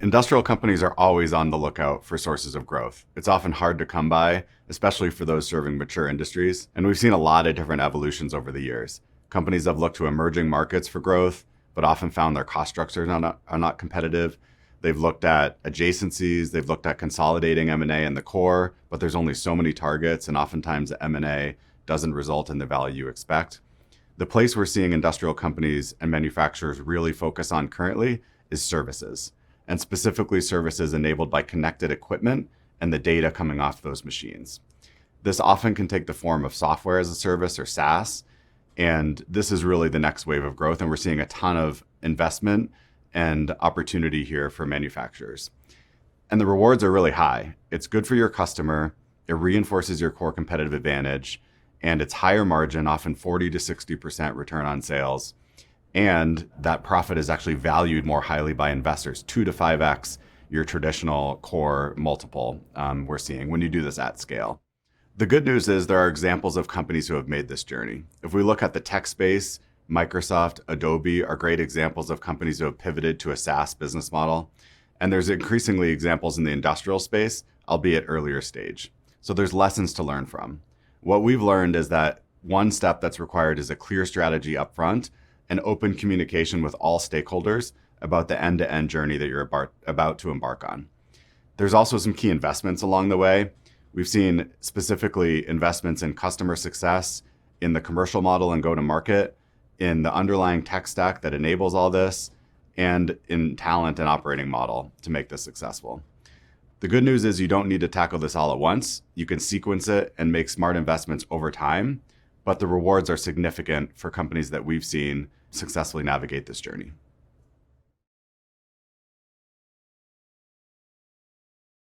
Industrial companies are always on the lookout for sources of growth. It's often hard to come by, especially for those serving mature industries. And we've seen a lot of different evolutions over the years. Companies have looked to emerging markets for growth, but often found their cost structures are not competitive. They've looked at adjacencies, they've looked at consolidating M&A in the core, but there's only so many targets, and oftentimes the M&A doesn't result in the value you expect. The place we're seeing industrial companies and manufacturers really focus on currently is services, and specifically services enabled by connected equipment and the data coming off those machines. This often can take the form of software as a service or SaaS, and this is really the next wave of growth, and we're seeing a ton of investment and opportunity here for manufacturers. And the rewards are really high. It's good for your customer, it reinforces your core competitive advantage, and it's higher margin, often 40 to 60% return on sales. And that profit is actually valued more highly by investors, 2 to 5x your traditional core multiple we're seeing when you do this at scale. The good news is there are examples of companies who have made this journey. If we look at the tech space, Microsoft, Adobe are great examples of companies who have pivoted to a SaaS business model. And there's increasingly examples in the industrial space, albeit earlier stage. So there's lessons to learn from. What we've learned is that one step that's required is a clear strategy upfront and open communication with all stakeholders about the end-to-end journey that you're about to embark on. There's also some key investments along the way. We've seen specifically investments in customer success, in the commercial model and go-to-market, in the underlying tech stack that enables all this, and in talent and operating model to make this successful. The good news is you don't need to tackle this all at once. You can sequence it and make smart investments over time, but the rewards are significant for companies that we've seen successfully navigate this journey.